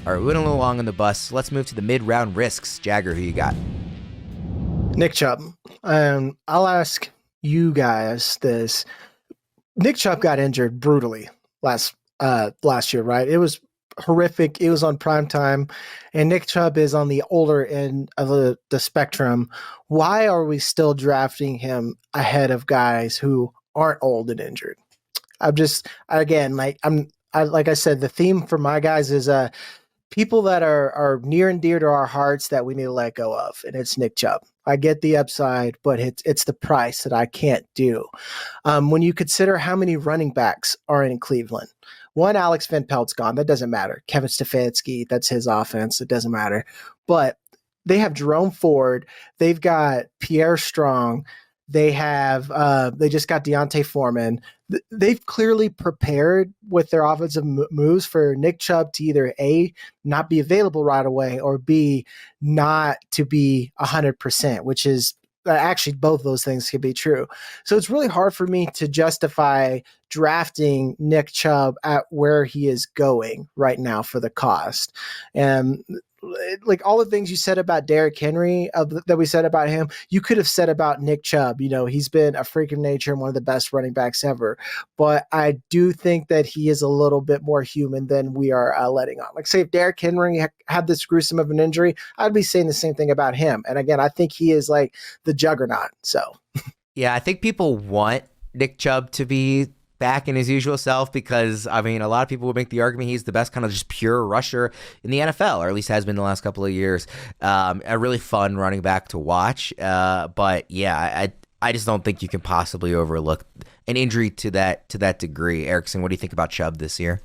All right, we went a little long on the bus. Let's move to the mid-round risks. Jagger, who you got? Nick Chubb. I'll ask you guys this. Nick Chubb got injured brutally last year, right? It was horrific. It was on prime time, and Nick Chubb is on the older end of the spectrum. Why are we still drafting him ahead of guys who aren't old and injured? Like I said, the theme for my guys is people that are near and dear to our hearts that we need to let go of, and it's Nick Chubb. I get the upside, but it's the price that I can't do. When you consider how many running backs are in Cleveland, one, Alex Van Pelt's gone. That doesn't matter. Kevin Stefanski, that's his offense. It doesn't matter. But they have Jerome Ford. They've got Pierre Strong. They just got Deontay Foreman. They've clearly prepared with their offensive moves for Nick Chubb to either A, not be available right away, or B, not to be 100%, which is actually both those things could be true. So it's really hard for me to justify drafting Nick Chubb at where he is going right now for the cost. And like all the things you said about Derrick Henry that we said about him, you could have said about Nick Chubb. He's been a freak of nature and one of the best running backs ever. But I do think that he is a little bit more human than we are letting on. Like, say if Derrick Henry had this gruesome of an injury, I'd be saying the same thing about him. And again, I think he is like the juggernaut. So, yeah, I think people want Nick Chubb to be back in his usual self because, a lot of people would make the argument he's the best kind of just pure rusher in the NFL, or at least has been the last couple of years. A really fun running back to watch. But yeah, I just don't think you can possibly overlook an injury to that degree. Erickson, what do you think about Chubb this year?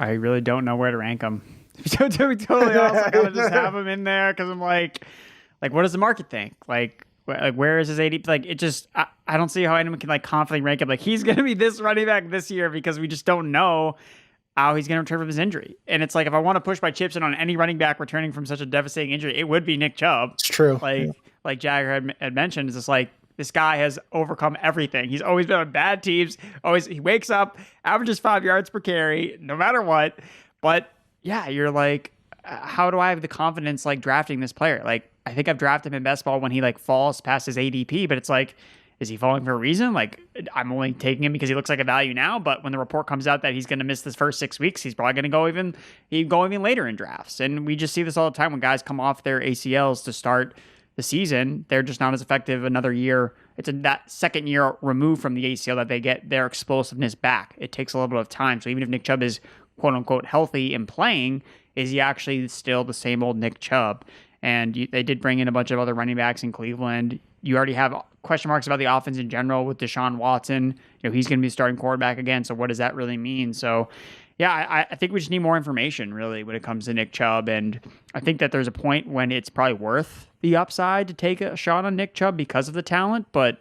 I really don't know where to rank him. To be totally honest, I kind of just have him in there because I'm like, what does the market think? Like, where is his ADP? Like, it just, I don't see how anyone can confidently rank him. Like, he's going to be this running back this year because we just don't know how he's going to return from his injury. And it's like, if I want to push my chips in on any running back returning from such a devastating injury, it would be Nick Chubb. It's true. Like Jagger had mentioned, is just like, this guy has overcome everything. He's always been on bad teams. He wakes up, averages 5 yards per carry, no matter what. But yeah, you're like, how do I have the confidence drafting this player? Like, I think I've drafted him in best ball when he falls past his ADP, but it's like, is he falling for a reason? Like, I'm only taking him because he looks like a value now, but when the report comes out that he's going to miss this first 6 weeks, he's probably going to go even later in drafts. And we just see this all the time when guys come off their ACLs to start the season. They're just not as effective another year. It's that second year removed from the ACL that they get their explosiveness back. It takes a little bit of time. So even if Nick Chubb is quote unquote healthy and playing, is he actually still the same old Nick Chubb? And they did bring in a bunch of other running backs in Cleveland. You already have question marks about the offense in general with Deshaun Watson. He's going to be starting quarterback again. So what does that really mean? So yeah, I think we just need more information really when it comes to Nick Chubb. And I think that there's a point when it's probably worth the upside to take a shot on Nick Chubb because of the talent. But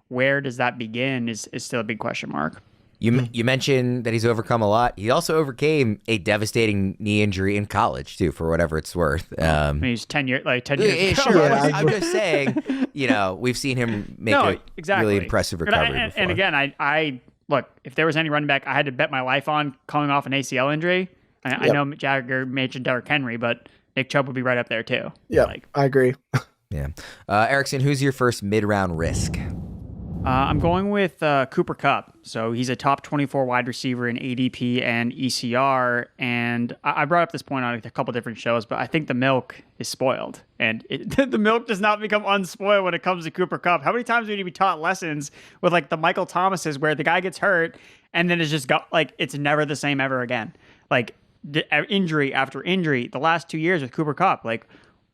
where does that begin is still a big question mark. You mentioned that he's overcome a lot. He also overcame a devastating knee injury in college too, for whatever it's worth. He's 10 years. Sure. I'm just saying. We've seen him make really impressive recovery. And again, I look. If there was any running back I had to bet my life on coming off an ACL injury, I know Jagger mentioned Derrick Henry, but Nick Chubb would be right up there too. Yeah, I agree. Yeah, Erickson, who's your first mid-round risk? I'm going with Cooper Kupp. So he's a top 24 wide receiver in ADP and ECR. And I brought up this point on a couple different shows, but I think the milk is spoiled. And the milk does not become unspoiled when it comes to Cooper Kupp. How many times would you be taught lessons with the Michael Thomases where the guy gets hurt and then it's just it's never the same ever again? Injury after injury, the last 2 years with Cooper Kupp,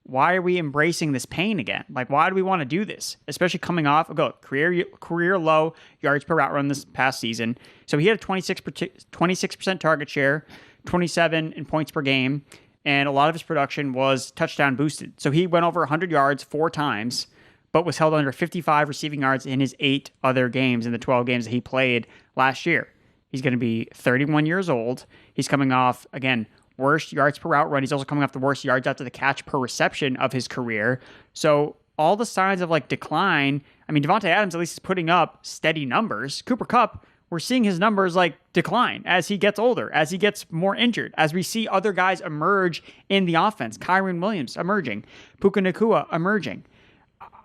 why are we embracing this pain again? Why do we want to do this? Especially coming off career low yards per route run this past season. So he had a 26% target share, 27 in points per game, and a lot of his production was touchdown boosted. So he went over 100 yards 4 times, but was held under 55 receiving yards in his 8 other games in the 12 games that he played last year. He's going to be 31 years old. He's coming off, again, worst yards per route run. He's also coming off the worst yards after the catch per reception of his career. So all the signs of decline. Devontae Adams at least is putting up steady numbers. Cooper Kupp, we're seeing his numbers like decline as he gets older, as he gets more injured, as we see other guys emerge in the offense. Kyron Williams emerging, Puka Nacua emerging.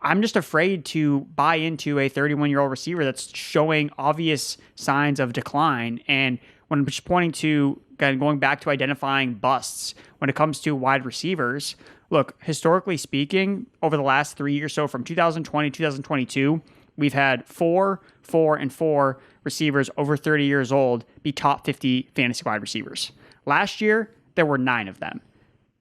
I'm just afraid to buy into a 31-year-old receiver that's showing obvious signs of decline. And when I'm just pointing to going back to identifying busts when it comes to wide receivers, look, historically speaking, over the last 3 years, so from 2020, 2022, we've had 4 receivers over 30 years old be top 50 fantasy wide receivers. Last year, there were 9 of them.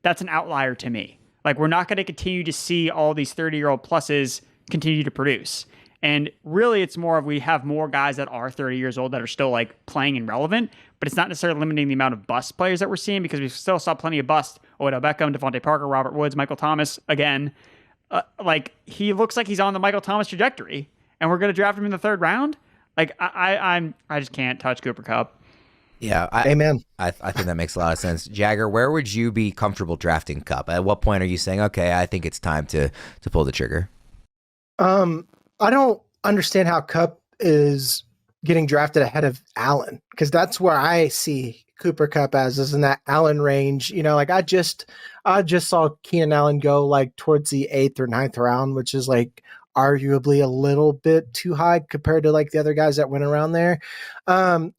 That's an outlier to me. Like, we're not going to continue to see all these 30-year-old pluses continue to produce. And really, it's more of we have more guys that are 30 years old that are still like playing and relevant, but it's not necessarily limiting the amount of bust players that we're seeing because we still saw plenty of bust. Odell Beckham, Devontae Parker, Robert Woods, Michael Thomas, again. Like, he looks like he's on the Michael Thomas trajectory, and we're going to draft him in the 3rd round. Like, I just can't touch Cooper Kupp. Yeah, Amen. I think that makes a lot of sense. Jagger, where would you be comfortable drafting Kupp? At what point are you saying, okay, I think it's time to pull the trigger? I don't understand how Kupp is getting drafted ahead of Allen, because that's where I see Cooper Kupp as is in that Allen range. You know, like I just saw Keenan Allen go like towards the 8th or 9th round, which is like arguably a little bit too high compared to like the other guys that went around there. To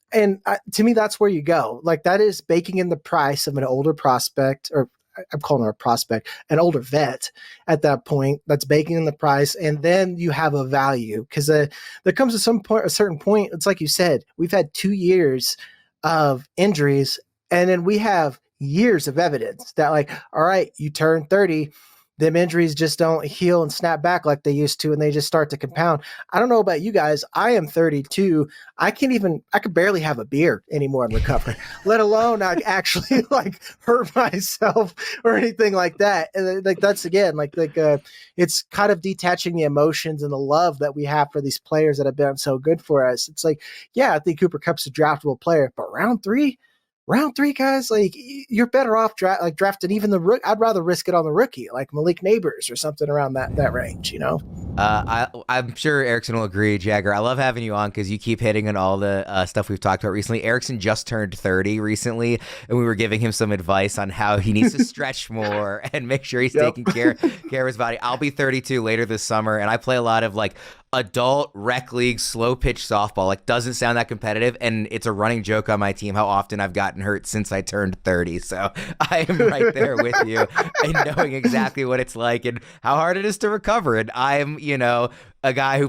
me, that's where you go. Like, that is baking in the price of an older prospect, or I'm calling her a prospect, an older vet at that point. That's baking in the price, and then you have a value, because there comes to a certain point. It's like you said, we've had 2 years of injuries, and then we have years of evidence that, like, all right, you turn 30, them injuries just don't heal and snap back like they used to, and they just start to compound. I don't know about you guys. I am 32. I could barely have a beer anymore and recover, let alone I actually like hurt myself or anything like that. And like, that's again, it's kind of detaching the emotions and the love that we have for these players that have been so good for us. It's like, yeah, I think Cooper Kupp's a draftable player, but round three, guys, like, you're better off drafting even the rook. I'd rather risk it on the rookie, like Malik Neighbors or something around that range, you know? I'm sure Erickson will agree, Jagger. I love having you on because you keep hitting on all the stuff we've talked about recently. Erickson just turned 30 recently, and we were giving him some advice on how he needs to stretch more and make sure he's taking care of his body. I'll be 32 later this summer, and I play a lot of like adult rec league slow pitch softball. Like, doesn't sound that competitive, and it's a running joke on my team how often I've gotten hurt since I turned 30. So I am right there with you and knowing exactly what it's like and how hard it is to recover. And I'm, a guy who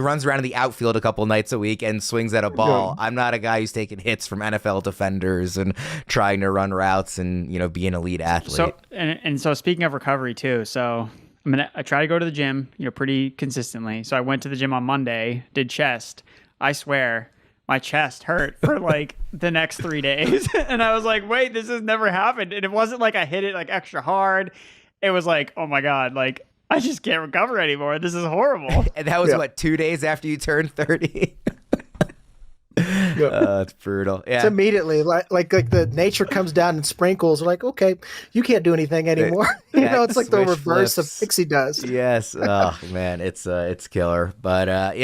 runs around in the outfield a couple nights a week and swings at a ball. I'm not a guy who's taking hits from NFL defenders and trying to run routes and, be an elite athlete. So, and so speaking of recovery too, so I try to go to the gym, pretty consistently. So I went to the gym on Monday, did chest. I swear my chest hurt for like the next 3 days. And I was like, wait, this has never happened. And it wasn't like I hit it like extra hard. It was like, oh my God, like I just can't recover anymore. This is horrible. And that was 2 days after you turned 30? It's brutal. Yeah, it's immediately like the nature comes down and sprinkles. We're like, okay, you can't do anything anymore. It's like the reverse of Pixie Dust. Yes. Oh man, it's killer. But at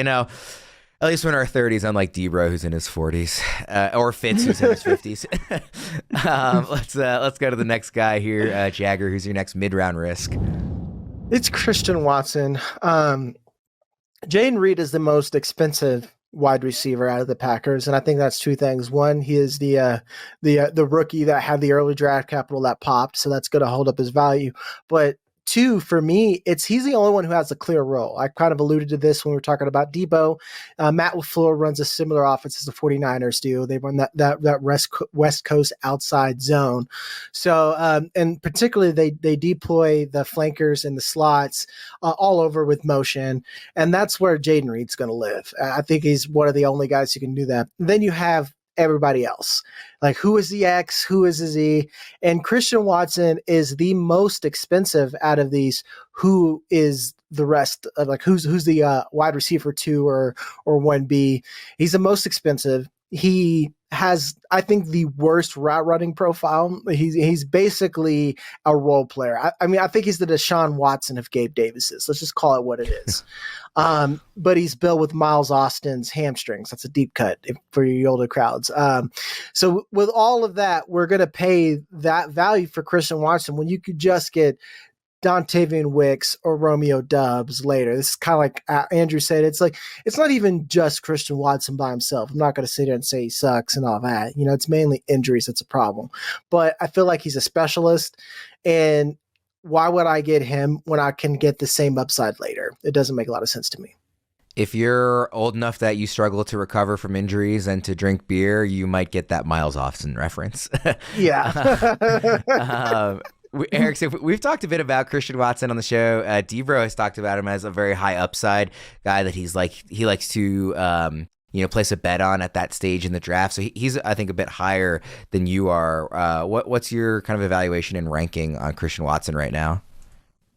least we're in our 30s, unlike Debro, who's in his 40s, or Fitz, who's in his 50s. Let's go to the next guy here, Jagger. Who's your next mid-round risk? It's Christian Watson. Jayden Reed is the most expensive wide receiver out of the Packers, and I think that's 2 things. One, he is the rookie that had the early draft capital that popped, so that's going to hold up his value. But 2, for me, he's the only one who has a clear role. I kind of alluded to this when we were talking about Debo. Matt LaFleur runs a similar offense as the 49ers do. They run that West Coast outside zone. So, and particularly they deploy the flankers and the slots all over with motion, and that's where Jayden Reed's going to live. I think he's one of the only guys who can do that. Then you have everybody else. Like, who is the X? Who is the Z? And Christian Watson is the most expensive out of these. Who is the rest? Like, who's the wide receiver 2 or 1B? He's the most expensive. He has, I think, the worst route running profile. He's basically a role player. I mean, I think he's the Deshaun Watson of Gabe Davis's. Let's just call it what it is. But he's built with Miles Austin's hamstrings. That's a deep cut for your older crowds. So with all of that, we're going to pay that value for Christian Watson when you could just get Dontavian Wicks or Romeo Doubs later. This is kind of like Andrew said. It's not even just Christian Watson by himself. I'm not going to sit there and say he sucks and all that. It's mainly injuries that's a problem. But I feel like he's a specialist, and why would I get him when I can get the same upside later? It doesn't make a lot of sense to me. If you're old enough that you struggle to recover from injuries and to drink beer, you might get that Miles Austin reference. Yeah. Erickson, we've talked a bit about Christian Watson on the show. Debro has talked about him as a very high upside guy that he likes to place a bet on at that stage in the draft. So he's, I think, a bit higher than you are. What's your kind of evaluation and ranking on Christian Watson right now?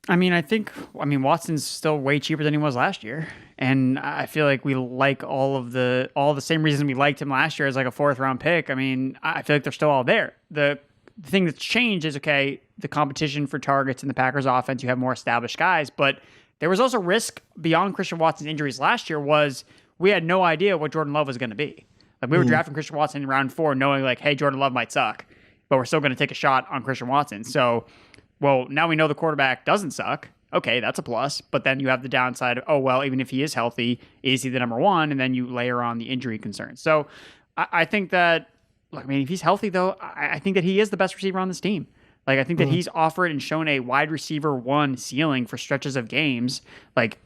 I mean, Watson's still way cheaper than he was last year. And I feel like we like all the same reasons we liked him last year as like a 4th round pick. I mean, I feel like they're still all there. The thing that's changed is, okay, the competition for targets in the Packers offense, you have more established guys, but there was also risk beyond Christian Watson's injuries last year was we had no idea what Jordan Love was going to be. Like we were drafting Christian Watson in round 4 knowing like, hey, Jordan Love might suck, but we're still going to take a shot on Christian Watson. So, well, now we know the quarterback doesn't suck. Okay, that's a plus. But then you have the downside of, oh, well, even if he is healthy, is he the number 1? And then you layer on the injury concerns. So I think that, look, I mean, if he's healthy, though, I think that he is the best receiver on this team. Like, I think that he's offered and shown a wide receiver 1 ceiling for stretches of games. Like,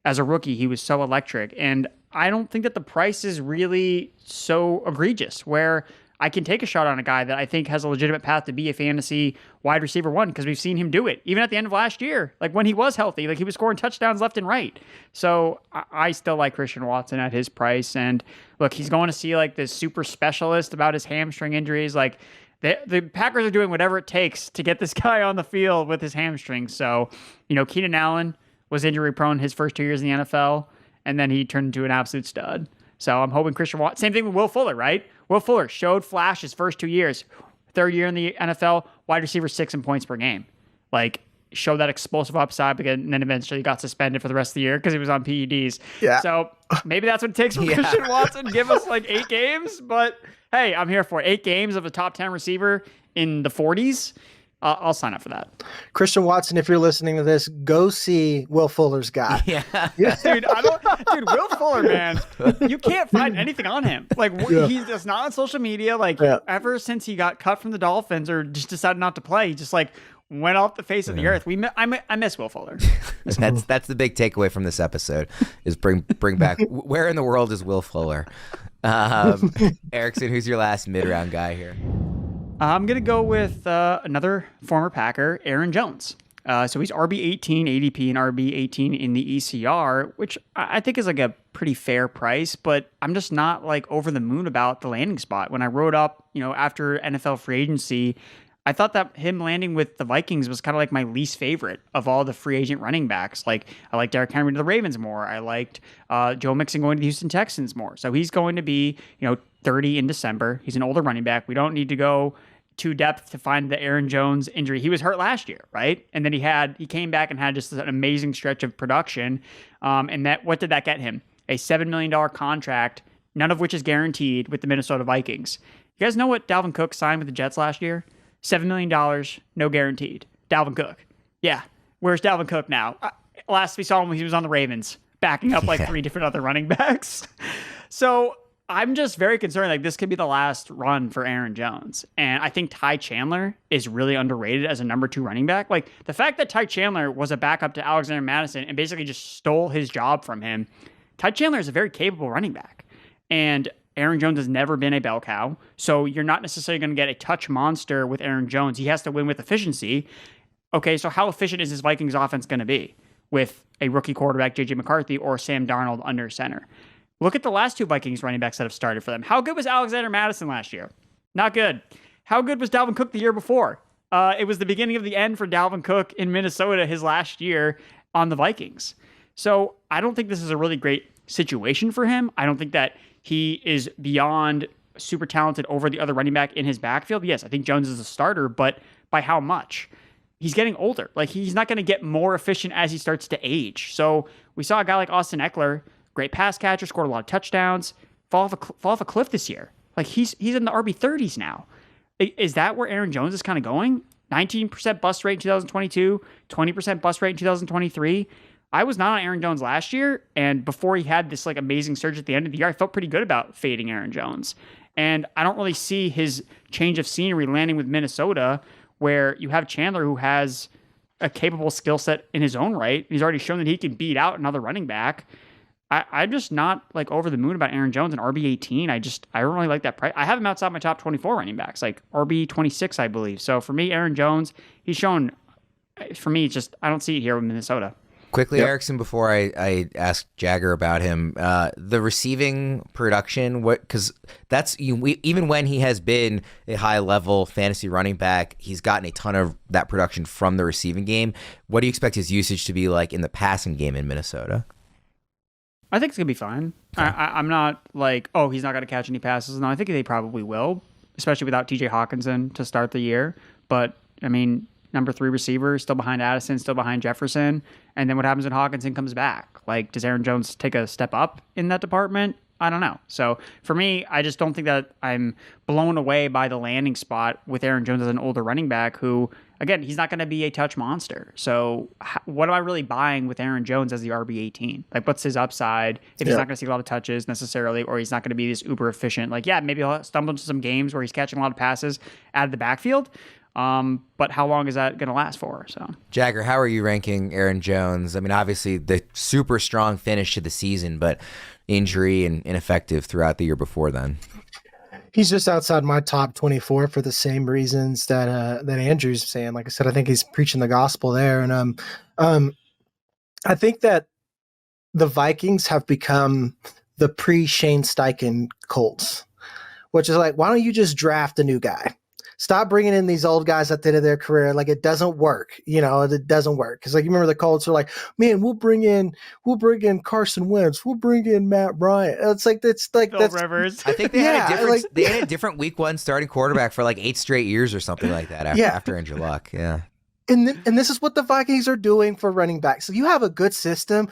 as a rookie, he was so electric. And I don't think that the price is really so egregious where I can take a shot on a guy that I think has a legitimate path to be a fantasy wide receiver 1 because we've seen him do it. Even at the end of last year, like when he was healthy, like he was scoring touchdowns left and right. So I still like Christian Watson at his price. And look, he's going to see like this super specialist about his hamstring injuries. Like the Packers are doing whatever it takes to get this guy on the field with his hamstring. So, Keenan Allen was injury prone his first 2 years in the NFL, and then he turned into an absolute stud. So I'm hoping Christian Watson, same thing with Will Fuller, right? Will Fuller showed flash his first 2 years. 3rd year in the NFL, wide receiver 6 in points per game. Like, showed that explosive upside, and then eventually got suspended for the rest of the year because he was on PEDs. Yeah. So maybe that's what it takes for Christian Watson. Give us like 8 games. But hey, I'm here for 8 games of a top 10 receiver in the 40s. I'll sign up for that. Christian Watson, if you're listening to this, go see Will Fuller's guy. Yeah. Dude, Will Fuller, man, you can't find anything on him. Like, he's just not on social media. Like, ever since he got cut from the Dolphins or just decided not to play, he just like went off the face of the earth. I miss Will Fuller. That's the big takeaway from this episode is bring back, where in the world is Will Fuller? Erickson, who's your last mid-round guy here? I'm going to go with another former Packer, Aaron Jones. So he's RB18 ADP and RB18 in the ECR, which I think is like a pretty fair price, but I'm just not like over the moon about the landing spot. When I wrote up, after NFL free agency, I thought that him landing with the Vikings was kind of like my least favorite of all the free agent running backs. Like, I liked Derrick Henry to the Ravens more. I liked Joe Mixon going to the Houston Texans more. So he's going to be, 30 in December. He's an older running back. We don't need to go to depth to find the Aaron Jones injury. He was hurt last year, right? And then he came back and had just an amazing stretch of production. And what did that get him? A $7 million contract, none of which is guaranteed with the Minnesota Vikings. You guys know what Dalvin Cook signed with the Jets last year? $7 million, no guaranteed. Dalvin Cook. Yeah. Where's Dalvin Cook now? Last we saw him, he was on the Ravens, backing up like 3 different other running backs. So I'm just very concerned. Like, this could be the last run for Aaron Jones. And I think Ty Chandler is really underrated as a number 2 running back. Like, the fact that Ty Chandler was a backup to Alexander Madison and basically just stole his job from him. Ty Chandler is a very capable running back. And Aaron Jones has never been a bell cow. So you're not necessarily going to get a touch monster with Aaron Jones. He has to win with efficiency. Okay, so how efficient is this Vikings offense going to be with a rookie quarterback, J.J. McCarthy, or Sam Darnold under center? Look at the last 2 Vikings running backs that have started for them. How good was Alexander Madison last year? Not good. How good was Dalvin Cook the year before? It was the beginning of the end for Dalvin Cook in Minnesota his last year on the Vikings. So I don't think this is a really great situation for him. I don't think that he is beyond super talented over the other running back in his backfield? Yes, I think Jones is a starter, but by how much? He's getting older. Like, he's not going to get more efficient as he starts to age. So we saw a guy like Austin Eckler, great pass catcher, scored a lot of touchdowns, fall off a cliff this year. Like, he's in the RB30s now. Is that where Aaron Jones is kind of going? 19% bust rate in 2022, 20% bust rate in 2023. I was not on Aaron Jones last year, and before he had this like amazing surge at the end of the year, I felt pretty good about fading Aaron Jones. And I don't really see his change of scenery landing with Minnesota, where you have Chandler, who has a capable skill set in his own right. He's already shown that he can beat out another running back. I'm just not like over the moon about Aaron Jones and RB18. I don't really like that price. I have him outside my top 24 running backs, like RB26, I believe. So for me, Aaron Jones, he's shown, for me, just I don't see it here with Minnesota. Quickly, Erickson, before I ask Jagger about him, the receiving production, because even when he has been a high-level fantasy running back, he's gotten a ton of that production from the receiving game. What do you expect his usage to be like in the passing game in Minnesota? I think it's going to be fine. Okay. I'm not like, oh, he's not going to catch any passes. No, I think they probably will, especially without TJ Hawkinson to start the year. But, I mean, number 3 receiver, still behind Addison, still behind Jefferson. And then what happens when Hawkinson comes back? Like, does Aaron Jones take a step up in that department? I don't know. So for me, I just don't think that I'm blown away by the landing spot with Aaron Jones as an older running back who, again, he's not going to be a touch monster. So what am I really buying with Aaron Jones as the RB18? Like, what's his upside if he's not going to see a lot of touches necessarily, or he's not going to be this uber efficient? Like, yeah, maybe he'll stumble into some games where he's catching a lot of passes out of the backfield. But how long is that going to last for? So, Jagger, how are you ranking Aaron Jones? I mean, obviously the super strong finish to the season, but injury and ineffective throughout the year before then. He's just outside my top 24 for the same reasons that Andrew's saying. Like I said, I think he's preaching the gospel there, and I think that the Vikings have become the pre-Shane Steichen Colts, which is like, why don't you just draft a new guy? Stop bringing in these old guys at the end of their career. Like, it doesn't work. It doesn't work. Because, like, you remember the Colts are like, man, we'll bring in Carson Wentz. We'll bring in Matt Bryant. It's like Phil Rivers. I think they had a different week 1 starting quarterback for like 8 straight years or something like that after Andrew Luck. Yeah. And this is what the Vikings are doing for running backs. So you have a good system.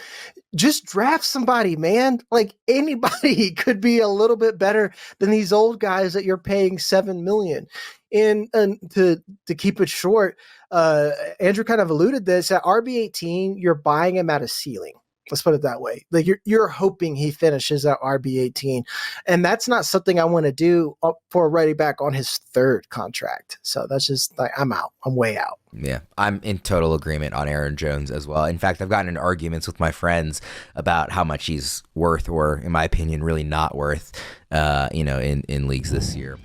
Just draft somebody, man. Like, anybody could be a little bit better than these old guys that you're paying $7 million. And to keep it short, Andrew kind of alluded this at RB18. You're buying him at a ceiling. Let's put it that way. Like, you're hoping he finishes at RB18, and that's not something I want to do for a running back on his 3rd contract. So that's just like, I'm out. I'm way out. Yeah, I'm in total agreement on Aaron Jones as well. In fact, I've gotten in arguments with my friends about how much he's worth, or in my opinion, really not worth, in leagues this year.